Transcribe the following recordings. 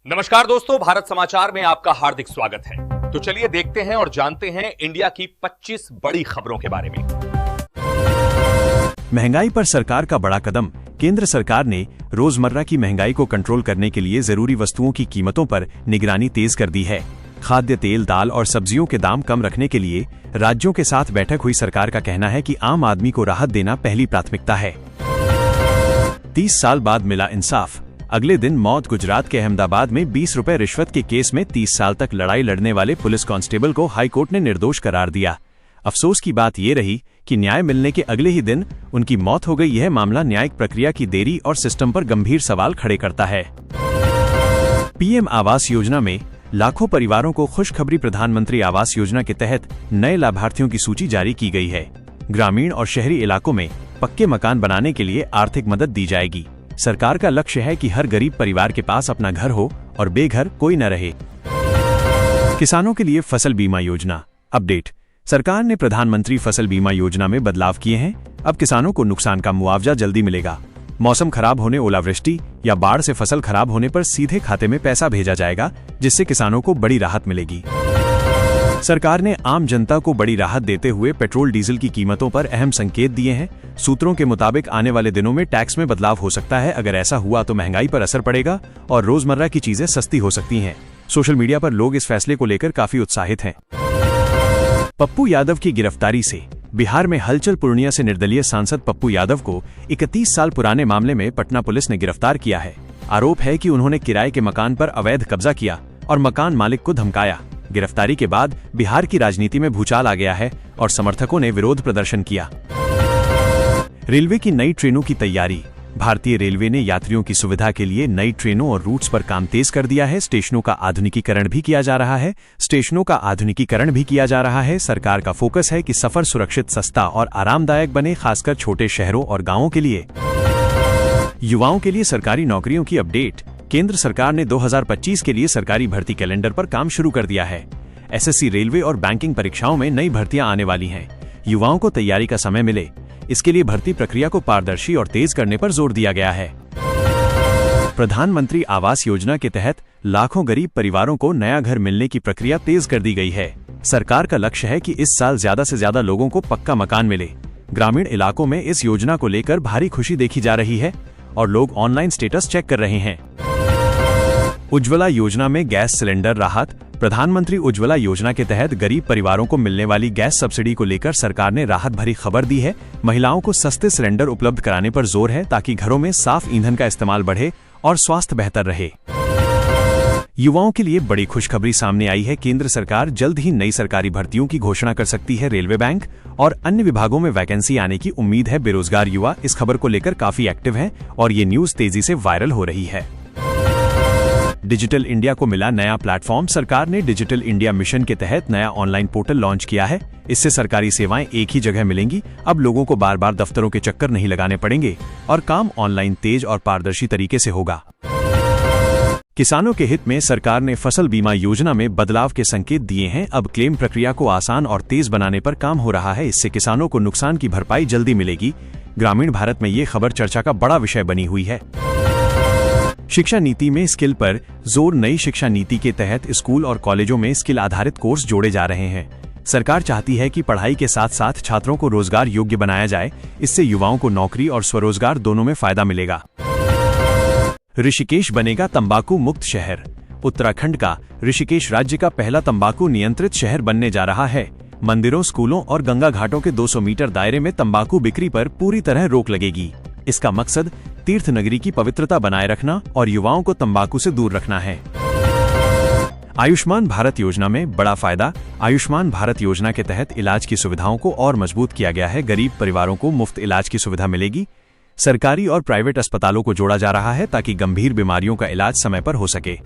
नमस्कार दोस्तों, भारत समाचार में आपका हार्दिक स्वागत है। तो चलिए देखते हैं और जानते हैं इंडिया की 25 बड़ी खबरों के बारे में। महंगाई पर सरकार का बड़ा कदम। केंद्र सरकार ने रोजमर्रा की महंगाई को कंट्रोल करने के लिए जरूरी वस्तुओं की कीमतों पर निगरानी तेज कर दी है। खाद्य तेल, दाल और सब्जियों के दाम कम रखने के लिए राज्यों के साथ बैठक हुई। सरकार का कहना है कि आम आदमी को राहत देना पहली प्राथमिकता है। 30 साल बाद मिला इंसाफ। अगले दिन मौत। गुजरात के अहमदाबाद में 20 रुपए रिश्वत के केस में 30 साल तक लड़ाई लड़ने वाले पुलिस कांस्टेबल को हाईकोर्ट ने निर्दोष करार दिया। अफसोस की बात यह रही कि न्याय मिलने के अगले ही दिन उनकी मौत हो गई। यह मामला न्यायिक प्रक्रिया की देरी और सिस्टम पर गंभीर सवाल खड़े करता है। पीएम आवास योजना में लाखों परिवारों को खुशखबरी। प्रधानमंत्री आवास योजना के तहत नए लाभार्थियों की सूची जारी की गई है। ग्रामीण और शहरी इलाकों में पक्के मकान बनाने के लिए आर्थिक मदद दी जाएगी। सरकार का लक्ष्य है कि हर गरीब परिवार के पास अपना घर हो और बेघर कोई न रहे। किसानों के लिए फसल बीमा योजना अपडेट। सरकार ने प्रधानमंत्री फसल बीमा योजना में बदलाव किए हैं। अब किसानों को नुकसान का मुआवजा जल्दी मिलेगा। मौसम खराब होने, ओलावृष्टि या बाढ़ से फसल खराब होने पर सीधे खाते में पैसा भेजा जाएगा, जिससे किसानों को बड़ी राहत मिलेगी। सरकार ने आम जनता को बड़ी राहत देते हुए पेट्रोल डीजल की कीमतों पर अहम संकेत दिए हैं। सूत्रों के मुताबिक आने वाले दिनों में टैक्स में बदलाव हो सकता है। अगर ऐसा हुआ तो महंगाई पर असर पड़ेगा और रोजमर्रा की चीजें सस्ती हो सकती हैं। सोशल मीडिया पर लोग इस फैसले को लेकर काफी उत्साहित हैं। पप्पू यादव की गिरफ्तारी से बिहार में हलचल। पूर्णिया से निर्दलीय सांसद पप्पू यादव को 31 साल पुराने मामले में पटना पुलिस ने गिरफ्तार किया है। आरोप है कि उन्होंने किराए के मकान पर अवैध कब्जा किया और मकान मालिक को धमकाया। गिरफ्तारी के बाद बिहार की राजनीति में भूचाल आ गया है और समर्थकों ने विरोध प्रदर्शन किया। रेलवे की नई ट्रेनों की तैयारी। भारतीय रेलवे ने यात्रियों की सुविधा के लिए नई ट्रेनों और रूट्स पर काम तेज कर दिया है। स्टेशनों का आधुनिकीकरण भी किया जा रहा है। सरकार का फोकस है कि सफर सुरक्षित, सस्ता और आरामदायक बने, खासकर छोटे शहरों और गांवों के लिए। युवाओं के लिए सरकारी नौकरियों की अपडेट। केंद्र सरकार ने 2025 के लिए सरकारी भर्ती कैलेंडर पर काम शुरू कर दिया है। एसएससी, रेलवे और बैंकिंग परीक्षाओं में नई भर्तियां आने वाली हैं। युवाओं को तैयारी का समय मिले, इसके लिए भर्ती प्रक्रिया को पारदर्शी और तेज करने पर जोर दिया गया है। प्रधानमंत्री आवास योजना के तहत लाखों गरीब परिवारों को नया घर मिलने की प्रक्रिया तेज कर दी गई है। सरकार का लक्ष्य है कि इस साल ज्यादा से ज्यादा लोगों को पक्का मकान मिले। ग्रामीण इलाकों में इस योजना को लेकर भारी खुशी देखी जा रही है और लोग ऑनलाइन स्टेटस चेक कर रहे हैं। उज्ज्वला योजना में गैस सिलेंडर राहत। प्रधानमंत्री उज्ज्वला योजना के तहत गरीब परिवारों को मिलने वाली गैस सब्सिडी को लेकर सरकार ने राहत भरी खबर दी है। महिलाओं को सस्ते सिलेंडर उपलब्ध कराने पर जोर है ताकि घरों में साफ ईंधन का इस्तेमाल बढ़े और स्वास्थ्य बेहतर रहे। युवाओं के लिए बड़ी खुशखबरी सामने आई है। केंद्र सरकार जल्द ही नई सरकारी भर्तियों की घोषणा कर सकती है। रेलवे, बैंक और अन्य विभागों में वैकेंसी आने की उम्मीद है। बेरोजगार युवा इस खबर को लेकर काफी एक्टिव हैं और ये न्यूज तेजी से वायरल हो रही है। डिजिटल इंडिया को मिला नया प्लेटफॉर्म। सरकार ने डिजिटल इंडिया मिशन के तहत नया ऑनलाइन पोर्टल लॉन्च किया है। इससे सरकारी सेवाएं एक ही जगह मिलेंगी। अब लोगों को बार बार दफ्तरों के चक्कर नहीं लगाने पड़ेंगे और काम ऑनलाइन तेज और पारदर्शी तरीके से होगा। किसानों के हित में सरकार ने फसल बीमा योजना में बदलाव के संकेत दिए हैं। अब क्लेम प्रक्रिया को आसान और तेज बनाने पर काम हो रहा है। इससे किसानों को नुकसान की भरपाई जल्दी मिलेगी। ग्रामीण भारत में ये खबर चर्चा का बड़ा विषय बनी हुई है। शिक्षा नीति में स्किल पर जोर। नई शिक्षा नीति के तहत स्कूल और कॉलेजों में स्किल आधारित कोर्स जोड़े जा रहे हैं। सरकार चाहती है कि पढ़ाई के साथ साथ छात्रों को रोजगार योग्य बनाया जाए। इससे युवाओं को नौकरी और स्वरोजगार दोनों में फायदा मिलेगा। ऋषिकेश बनेगा तंबाकू मुक्त शहर। उत्तराखंड का ऋषिकेश राज्य का पहला तंबाकू नियंत्रित शहर बनने जा रहा है। मंदिरों, स्कूलों और गंगा घाटों के 200 मीटर दायरे में तंबाकू बिक्री पर पूरी तरह रोक लगेगी। इसका मकसद तीर्थ नगरी की पवित्रता बनाए रखना और युवाओं को तंबाकू से दूर रखना है। आयुष्मान भारत योजना में बड़ा फायदा। आयुष्मान भारत योजना के तहत इलाज की सुविधाओं को और मजबूत किया गया है। गरीब परिवारों को मुफ्त इलाज की सुविधा मिलेगी। सरकारी और प्राइवेट अस्पतालों को जोड़ा जा रहा है ताकि गंभीर बीमारियों का इलाज समय पर हो सके।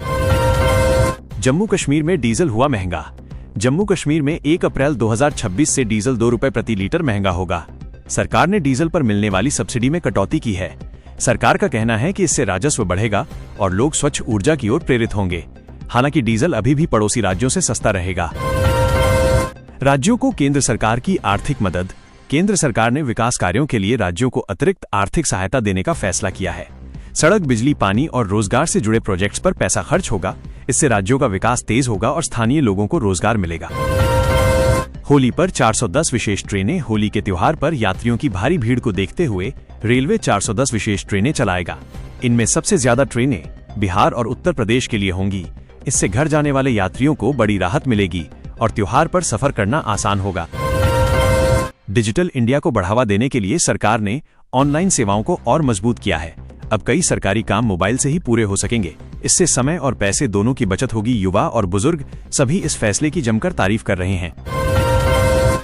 जम्मू कश्मीर में डीजल हुआ महंगा। जम्मू कश्मीर में 1 अप्रैल 2026 से डीजल 2 रुपए प्रति लीटर महंगा होगा। सरकार ने डीजल पर मिलने वाली सब्सिडी में कटौती की है। सरकार का कहना है कि इससे राजस्व बढ़ेगा और लोग स्वच्छ ऊर्जा की ओर प्रेरित होंगे। हालांकि डीजल अभी भी पड़ोसी राज्यों से सस्ता रहेगा। राज्यों को केंद्र सरकार की आर्थिक मदद। केंद्र सरकार ने विकास कार्यों के लिए राज्यों को अतिरिक्त आर्थिक सहायता देने का फैसला किया है। सड़क, बिजली, पानी और रोजगार से जुड़े प्रोजेक्ट्स पर पैसा खर्च होगा। इससे राज्यों का विकास तेज होगा और स्थानीय लोगों को रोजगार मिलेगा। होली पर 410 विशेष ट्रेनें। होली के त्योहार पर यात्रियों की भारी भीड़ को देखते हुए रेलवे 410 विशेष ट्रेनें चलाएगा। इनमें सबसे ज्यादा ट्रेनें बिहार और उत्तर प्रदेश के लिए होंगी। इससे घर जाने वाले यात्रियों को बड़ी राहत मिलेगी और त्योहार पर सफर करना आसान होगा। डिजिटल इंडिया को बढ़ावा देने के लिए सरकार ने ऑनलाइन सेवाओं को और मजबूत किया है। अब कई सरकारी काम मोबाइल से ही पूरे हो सकेंगे। इससे समय और पैसे दोनों की बचत होगी। युवा और बुजुर्ग सभी इस फैसले की जमकर तारीफ कर रहे हैं।